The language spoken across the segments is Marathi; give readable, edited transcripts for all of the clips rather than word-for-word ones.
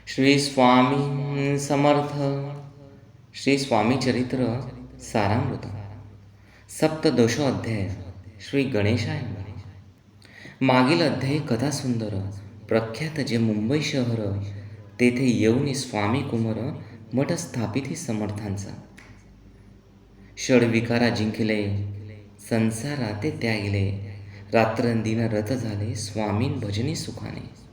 श्री स्वामी समर्थ. श्री स्वामी चरित्र सारामृत. सप्तदशोऽध्याय. श्री गणेशाय नमः. मागील अध्यायी कथा सुंदर प्रख्यात जे मुंबई शहर तेथे येऊन स्वामी कुमार मठ स्थापित समर्थांचा. षडविकारा जिंकले, संसारा ते त्यागिले, रात्रंदिन रत झाले स्वामीन भजनी सुखाने.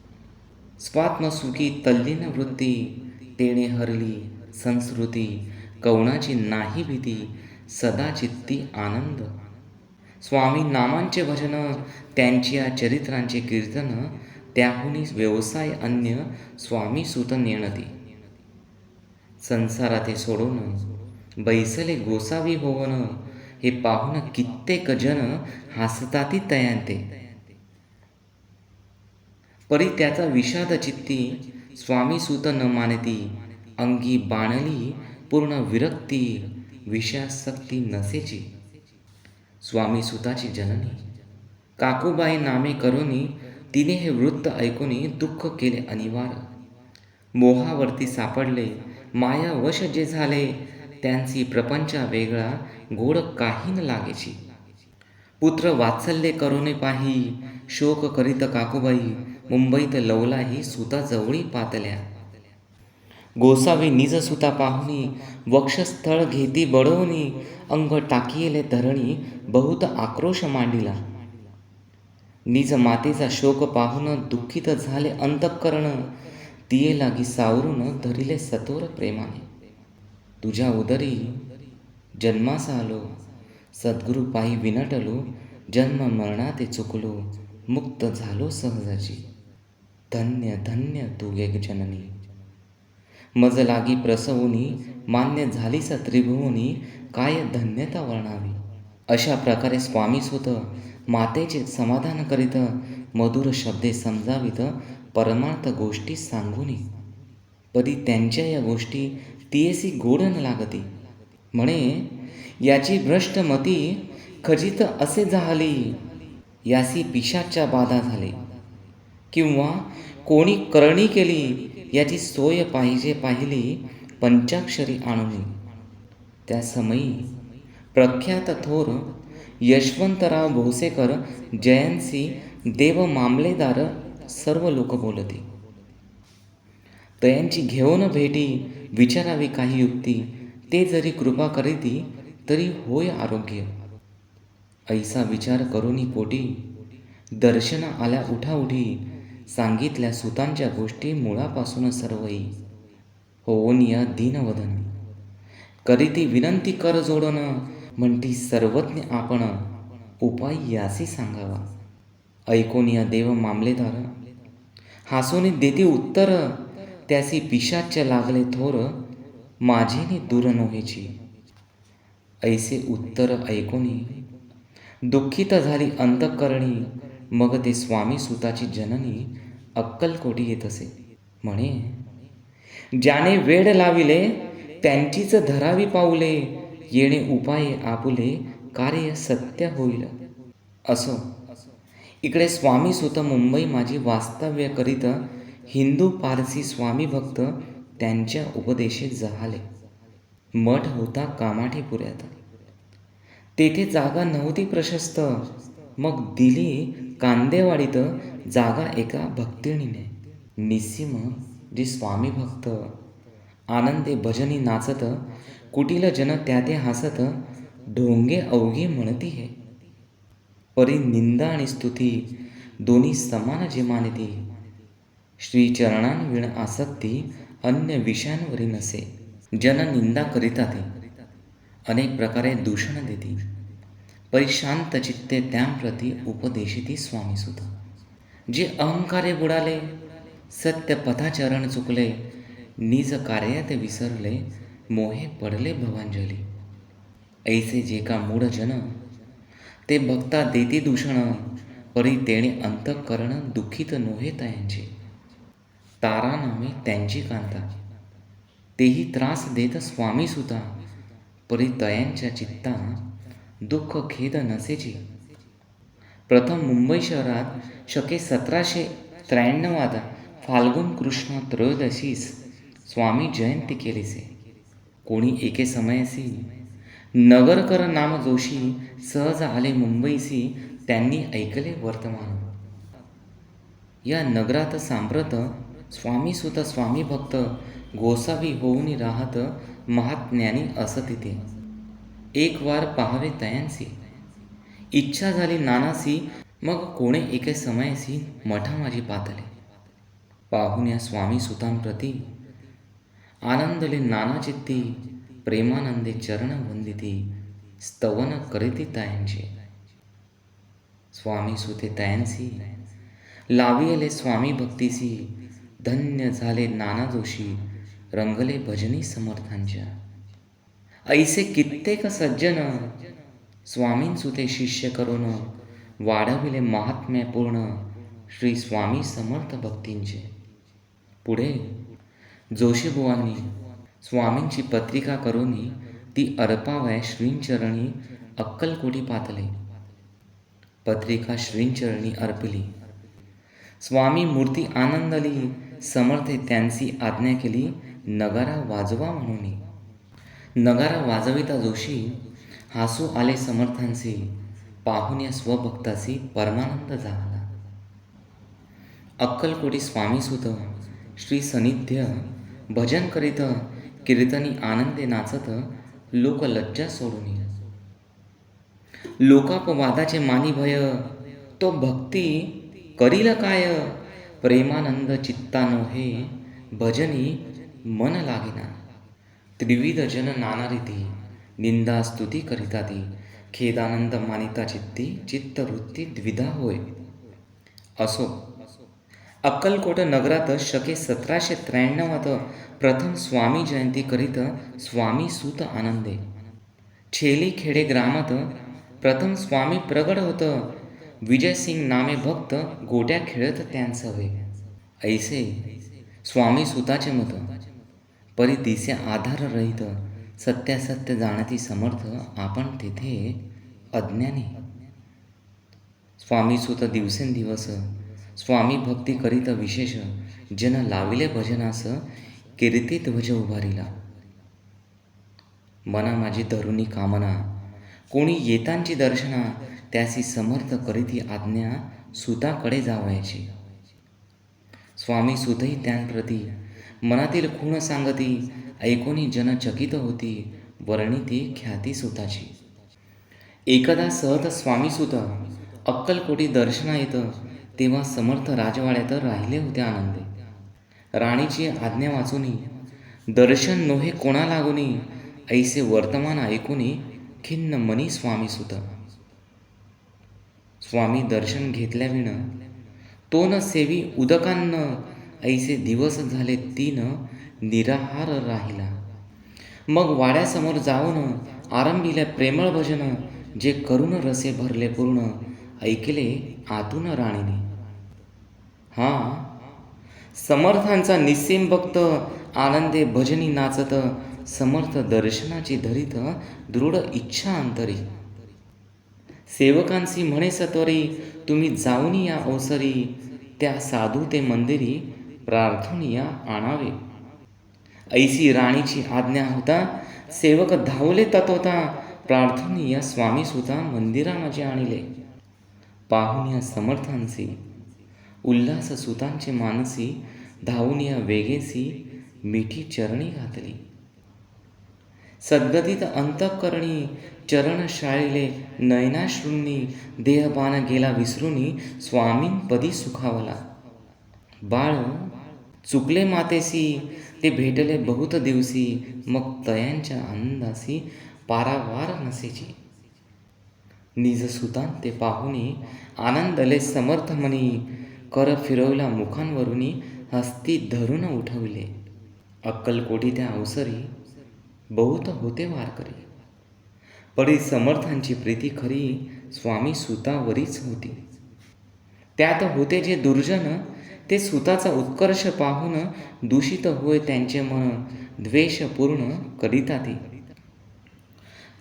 स्वात्मसुखी तल्लीन वृत्ती तेणे हरली संस्कृती, कवणाची नाही भीती सदा चित्ती आनंद. स्वामी नामांचे भजन, त्यांची या चरित्रांचे कीर्तन, त्याहुनी व्यवसाय अन्य स्वामी सुत नेणती. संसाराते सोडून बैसले गोसावी होवन, हे पाहून कित्येक जन हसताती तयांते. परी त्याचा विषाद चित्ती स्वामी सुत न मानती, अंगी बाणली पूर्ण विरक्ती विषयासक्ती नसेची. स्वामी सुताची जननी काकूबाई नामे करुनी, तिने हे वृत्त ऐकूनी दुःख केले अनिवार. मोहावरती सापडले, मायावश जे झाले, त्यांची प्रपंचा वेगळा गोड काही न लागेची. पुत्र वात्सल्य करुणे पाही, शोक करीत काकूबाई मुंबईत लवलाही सुताजवळी पातल्या. गोसावी निज सुता पाहुनी, वक्षस्थळ घेती बळवणी, अंग टाकिले धरणी बहुत आक्रोश मांडिला. निज मातेचा शोक पाहून दुःखित झाले अंतःकरण, तिये लागी सावरून धरिले सत्वर प्रेमाने. तुझ्या उदरी जन्मास आलो, सद्गुरु पायी विनटलो, जन्म मरणाते चुकलो, मुक्त झालो सहजाची. धन्य धन्य तू एक जननी, मज लागी प्रसवुनी, मान्य झालीस त्रिभुवनी, काय धन्यता वर्णावी. अशा प्रकारे स्वामी सुत मातेचे समाधान करीत, मधुर शब्दे समजावित, परमार्थ गोष्टी सांगुनी. परी त्यांच्या या गोष्टी तियेसी गोड न लागती. म्हणे याची भ्रष्ट मती खचित असे झाली, यासी पिशाच्या बाधा झाले, किंवा कोणी करणी केली, याची सोय पाहिजे पाहिली पंचाक्षरी आणुनी. त्या समयी प्रख्यात थोर यशवंतराव भोसेकर जयंसी देव मामलेदार सर्व लोक बोलती. तयांची घेऊन भेटी विचारावी काही युक्ती, ते जरी कृपा करीती तरी होय आरोग्य. ऐसा विचार करुनी पोटी दर्शन आल्या उठाउठी, सांगितल्या सुतांच्या गोष्टी मुळापासून सर्वई. होऊन या दीनवदन करीती विनंती कर जोडन, म्हणती सर्वज्ञ आपण उपाय यासी सांगावा. ऐकून या देव मामलेदार हासोनी देती उत्तर, त्यासी पिशाच्य लागले थोर, माझेनी दूर नोहेची. ऐसे उत्तर ऐकूनी दुःखित झाली अंतःकरणी, मग ते स्वामी सुताची जननी अक्कलकोटी येत असे. म्हणे ज्याने वेड लाविले, त्यांचीच धरावी पाऊले, येणे उपाय आपुले, कार्य सत्य होईल. असो, इकडे स्वामी सुत मुंबई माझी वास्तव्य करीत, हिंदू पारसी स्वामी भक्त त्यांच्या उपदेशे जहाले. मठ होता कामाठीपुऱ्यात, तेथे जागा नव्हती प्रशस्त, मग दिली कांदेवाडीत जागा एका भक्तिणीने. निस्सीम जी स्वामी भक्त आनंदे भजनी नाचत, कुटील जन त्याते हसत, ढोंगे अवघे म्हणती हे. परी निंदा आणि स्तुती दोन्ही समान जे मानती, श्रीचरणांविण आसक्ती अन्य विषयांवरी नसे. जन निंदा करिता ते अनेक प्रकारे दूषण देती, परी शांत चित्ते त्यांप्रती उपदेशिती स्वामी सुत. जे अहंकारे बुडाले, सत्य पथाचरण चुकले, निज कार्यात विसरले, मोहे पडले भवांजली. ऐसे जे का मूढ जन ते भक्ता देती दूषण, परी तेणे अंतःकरण दुःखित नोहे तयांचे. तारा नामे त्यांची कांता, तेही त्रास देत स्वामी सुता, परी तयांच्या चित्ता दुःख खेद नसेची. प्रथम मुंबई शहरात शके 1793 फाल्गुन कृष्ण त्रयोदशीस स्वामी जयंती केलीसे. कोणी एके समयसी नगरकर नाम जोशी सहज आले मुंबईसी, त्यांनी ऐकले वर्तमान. या नगरात सांप्रत स्वामी सुत स्वामी भक्त गोसावी होऊन राहत महाज्ञानी असत तिथे. एक वार पाहावे तयांसी, इच्छा झाली नानासी, मग कोणे एके समयसी मठा माझी पातले. पाहून या स्वामी सुतांप्रती आनंदले नाना चित्ती, प्रेमानंदे चरण वंदिती, स्तवन करीती तयांचे. स्वामी सुते तयांसी लाविले स्वामी भक्तीसी, धन्य झाले नाना जोशी, रंगले भजनी समर्थांच्या. ऐसे कित्येक सज्जन स्वामींसुते शिष्य करून, वाढविले महात्म्य पूर्ण श्री स्वामी समर्थ भक्तींचे. पुढे जोशीबुवांनी स्वामींची पत्रिका करून ती अर्पावया श्रींचरणी अक्कलकोटी पातले. पत्रिका श्रींचरणी अर्पिली. स्वामी मूर्ती आनंदली, समर्थे त्यांची आज्ञा केली नगारा वाजवा म्हणून. नगारा वाजविता जोशी हासू आले समर्थांचे, पाहून या स्वभक्तासी परमानंद झाला. अक्कलकोटी स्वामीसुत श्री सन्निध्य भजन करीत, कीर्तनी आनंदे नाचत, लोक लज्जा सोडून. लोकापवादाचे मानी भय, तो भक्ती करील काय, प्रेमानंद चित्तानो हे, भजनी मन लागेना. त्रिविध जन नाना रीती, निंदा स्तुती करिता ती, खेदानंद मानिता चित्ती, चित्तवृत्ती द्विधा होय. असो, अक्कलकोट नगरात शके 1793 प्रथम स्वामी जयंती करीत स्वामी सूत आनंदे. छेली खेडे ग्रामात प्रथम स्वामी प्रगट होत, विजयसिंग नामे भक्त गोट्या खेळत त्यांसवे. ऐसे स्वामी सुताचे मत, परी दिसे आधार रहित, सत्यासत्य जाणती समर्थ, आपण तेथे अज्ञानी. स्वामी सुत दिवसेंदिवस स्वामी भक्ती करीत विशेष, जन लाविले भजनास, कीर्ती ध्वज उभारिला. मना माझी धरुणी कामना, कोणी येतांची दर्शना, त्यासी समर्थ करीती आज्ञा, सुताकडे जावयाची. स्वामी सुतही त्यांप्रती मनातील खूण सांगती, ऐकोनी जन चकित होती, वर्णिती ख्याती सुताची. एकदा सहज स्वामी सुत अक्कलकोटी दर्शना येत, तेव्हा समर्थ राजवाड्यात राहिले होते आनंदे. राणीची आज्ञा वाचूनी, दर्शन नोहे कोणा लागुनी, ऐसे वर्तमान ऐकुनी, खिन्न मनी स्वामी सुत. स्वामी दर्शन घेतल्याविण तो न सेवी उदकान्न, ऐसे दिवस झाले 3 निराहार राहिला. मग वाड्यासमोर जाऊन आरंभिले प्रेमळ भजन, जे करून रसे भरले पूर्ण, ऐकले आतून राणीने. हा समर्थांचा निस्सीम भक्त, आनंदे भजनी नाचत, समर्थ दर्शनाची धरीत, दृढ इच्छा अंतरी. सेवकांसी म्हणे सत्वरी, तुम्ही जाऊन या अवसरी, त्या साधू ते मंदिरी, प्रार्थून या आणावे. ऐसी राणीची आज्ञा होता, सेवक धावले ततोता, प्रार्थून या स्वामी सुता मंदिरा माझे आणले. पाहून या समर्थांसी उल्हास सुतांचे मानसी, धावून या वेगेसी मिठी चरणी घातली. सद्गदित अंतःकरणी चरण शाळिले नयनाश्रूंनी, देहपान गेला विसरूनी, स्वामींपदी सुखावला. बाळ चुकले मातेसी, ते भेटले बहुत दिवसी, मग तयांच्या आनंदासी पारावार नसेची. निज सुतान ते पाहुनी आनंदले समर्थ मनी, कर फिरवला मुखांवरुनी, हस्ती धरून उठविले. अक्कलकोटी त्या अवसरी बहुत होते वारकरी, परी समर्थांची प्रीती खरी स्वामी सुतावरीच होती. त्यात होते जे दुर्जन, ते सुताचा उत्कर्ष पाहून दूषित होय त्यांचे मन, द्वेषपूर्ण करिता ती.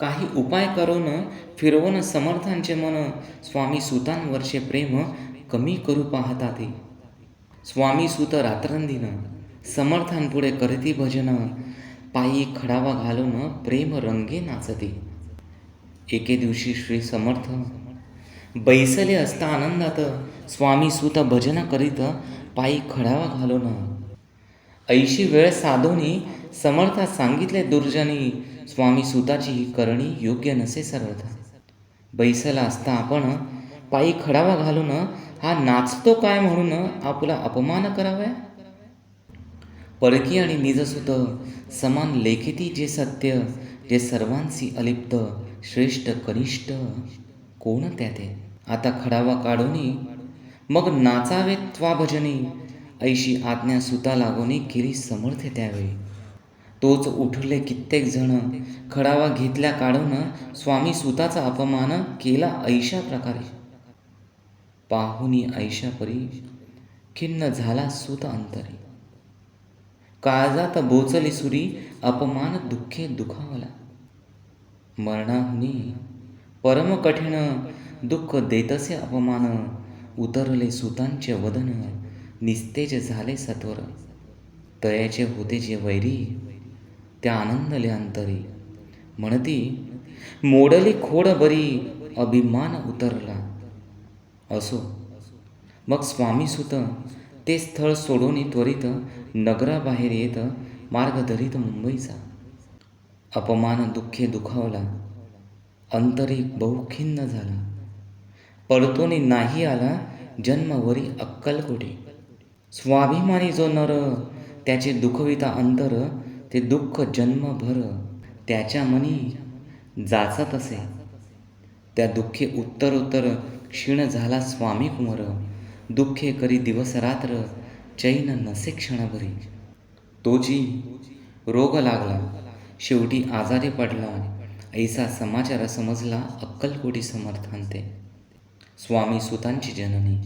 काही उपाय करून फिरवून समर्थांचे मन, स्वामी सुतांवरचे प्रेम कमी करू पाहता ती. स्वामी सुत रात्रंदिन समर्थांपुढे करती भजन, पायी खडावा घालून प्रेम रंगे नाचती. एके दिवशी श्री समर्थ बैसले असता आनंदात, स्वामी सुत भजन करीत पायी खडावा घालून. ऐशी वेळ साधूनी समर्था सांगितले दुर्जनी, स्वामी सुताची ही करणी योग्य नसे सर्वथा. बैसला असता आपण पायी खडावा घालून हा नाचतो काय म्हणून आपला अपमान करावा. परकी आणि निजसुत समान लेखिती जे सत्य, जे सर्वांशी अलिप्त श्रेष्ठ कनिष्ठ कोण त्याते. आता खडावा काढूनी मग नाचावे त्वा भजनी, ऐशी आज्ञा सुता लागोनी केली समर्थ त्यावेळी. तोच उठले कित्येक जण खडावा घेतल्या काढून, स्वामी सुताचा अपमान केला ऐशा प्रकारे. पाहुनी ऐशा परी खिन्न झाला सुत अंतरी, काळजात बोचली सुरी अपमान दुःखे दुखावला. मरणाहुनी परम कठीण दुःख देतसे अपमान, उतरले सुतांचे वदन निस्तेज झाले सत्वर. तयाचे होते जे वैरी त्या आनंदले अंतरी, म्हणती मोडली खोड बरी अभिमान उतरला. असो मग स्वामी सुत ते स्थळ सोडून त्वरित नगराबाहेर येत मार्ग धरीत मुंबईचा. अपमान दुःखे दुखावला, अंतरी बहुखिन्न झाला. परतोनी नाही आला जन्मवरी अक्कलकोटी. स्वाभिमानी जो नर त्याचे दुखविता अंतर, ते दुःख जन्मभर त्याच्या मनी जाचत असे. त्या दुःखे उत्तरोत्तर क्षीण झाला स्वामी कुमार, दुःखे करी दिवस रात्र चैन नसे क्षणभरी. तोची रोग लागला शेवटी आजारी पडला, ऐसा समाचार समजला अक्कलकोटी समर्थांते. स्वामी सुतांची जननी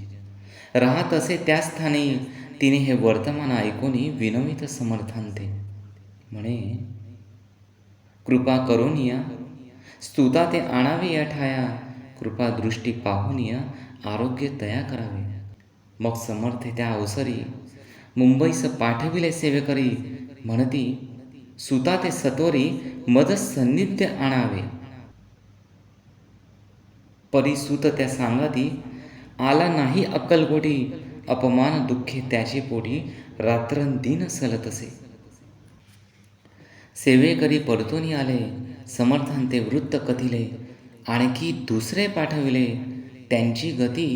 राहत असे त्या स्थानी, तिने हे वर्तमान ऐकोनी विनवित समर्थांते. म्हणे कृपा करोनिया स्तुता ते आणावे या ठाया, कृपा दृष्टी पाहुनिया आरोग्य तया करावे. मग समर्थ त्या अवसरी मुंबईस पाठविले सेवेकरी, म्हणती सुता ते सत्वरी मज सन्निध्य आणावे. परिसुत त्या सांगाती आला नाही अक्कलकोटी, अपमान दुःखे त्याचे पोटी रात्रंदिन सलतसे. सेवेकरी परतोनी आले समर्थांते वृत्त कथिले, आणखी दुसरे पाठविले त्यांची गती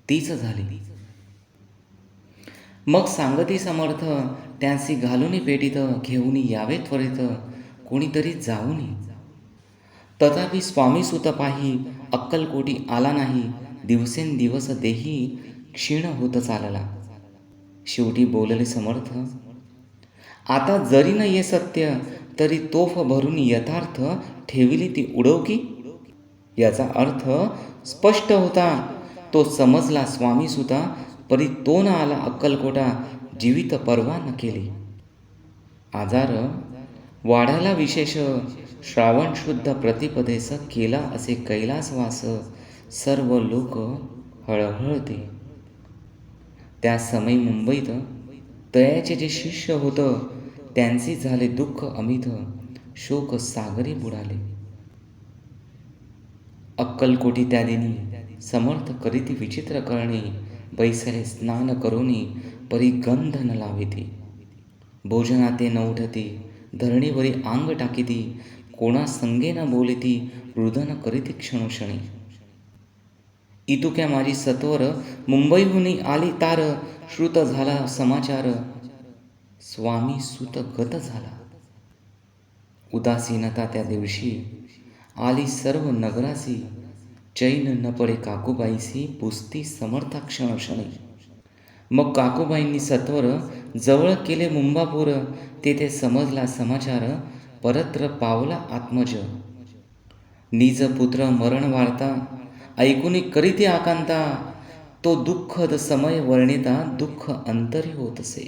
तीच झाली. मग सांगती समर्थ त्यांसी घालूनी पेटीत, घेऊनी यावे त्वरित कोणीतरी जाऊनी. तथापि स्वामी सुत पाही अक्कलकोटी आला नाही, दिवसेंदिवस देही क्षीण होत चालला. शेवटी बोलले समर्थ आता जरी न ये सत्य, तरी तोफ भरून यथार्थ ठेविली ती उडवकी. याचा अर्थ स्पष्ट होता, तो समजला स्वामी सुता, परी तो न आला अक्कलकोटा, जीवित परवा न केली. आजार वाढायला विशेष श्रावण शुद्ध प्रतिपदेस केला असे कैलासवास, सर्व लोक हळहळते. त्या समय मुंबईत तयाचे जे शिष्य होतं त्यांचे झाले दुःख अमित, शोक सागरी बुडाले. अक्कलकोटी त्या दिनी समर्थ करीती विचित्र करणे, बैसले स्नान करोनी परी गंध न लाविती. भोजनाते न उठती धरणीवरी आंग टाकीती, कोणा संगे न बोलिती रुदन करीती क्षणोक्षणी. इतुक्या माझी सत्वर मुंबईहुनी आली तार, श्रुत झाला समाचार स्वामी सुत गत झाला. उदासीनता त्या दिवशी आली सर्व नगरासी, चैन न पडे काकूबाईसी पुसती समर्था क्षणक्षणी. मग काकूबाईंनी सत्वर जवळ केले मुंबापूर, तेथे समजला समाचार परत्र पावला आत्मज. निज पुत्र मरण वार्ता ऐकुनी करीती आकांता, तो दुःखद समय वर्णिता दुःख अंतरी होत असे.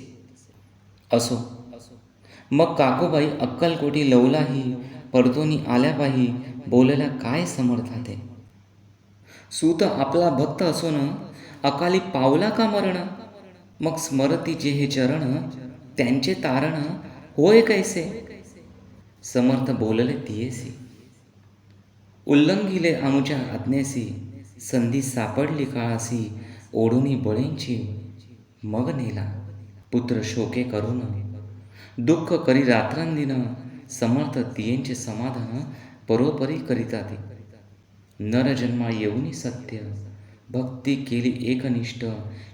असो मग काकूबाई अक्कलकोटी लवलाही, परतोनी आल्या पाही बोलल्या काय समर्थाते. सूत आपला भक्त असून अकाली पावला का मरण, मग स्मरती जे हे चरण त्यांचे तारण होय कैसे. समर्थ बोलले तियेसी, उल्लंघिले आमुच्या आज्ञेसी, संधी सापडली काळासी, ओढुनी बळींची मग नेला. पुत्र शोके करून दुःख करी रात्रंदिन, समर्थ तियेंचे समाधान परोपरी करिता ते. नरजन्मा येऊनी सत्य, भक्ती केली एकनिष्ठ,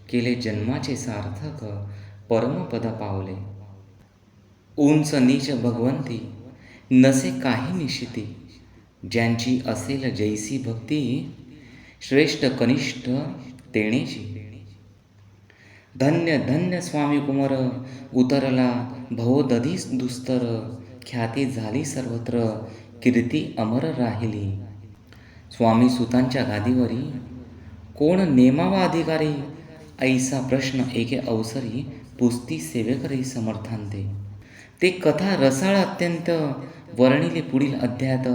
केले जन्माचे सार्थक, परमपद पावले. उंच नीच भगवंती नसे काही निशिती, ज्यांची असेल जैसी भक्ती, श्रेष्ठ कनिष्ठ तेणेची. धन्य धन्य स्वामी कुमार, उतरला भवदधी दुस्तर, ख्याती झाली सर्वत्र, कीर्ती अमर राहिली. स्वामी सुतांच्या गादीवरी कोण नेमावा अधिकारी, ऐसा प्रश्न एके अवसरी पुसती सेवेकरी समर्थांते. ते कथा रसाळ अत्यंत, वर्णिले पुढील अध्यायात,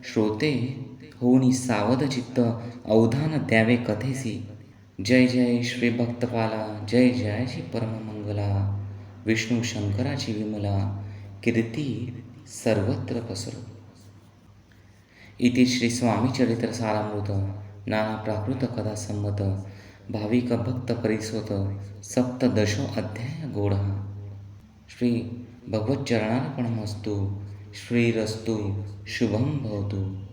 श्रोते होऊनी सावध चित्त, अवधान द्यावे कथेसी. जय जय श्री भक्तपाला, जय जय श्री परममंगला, विष्णू शंकराची विमला, कीर्ती सर्वत्र पसरो. इति श्री स्वामी चरित्र सारामृत नाना प्राकृत कथा संमत, भाविक भक्त परिस्वत, सप्तदशो अध्याय गौड़. श्री भगवच्चरणार्पणमस्तु. श्रीरस्तु शुभम भवतु.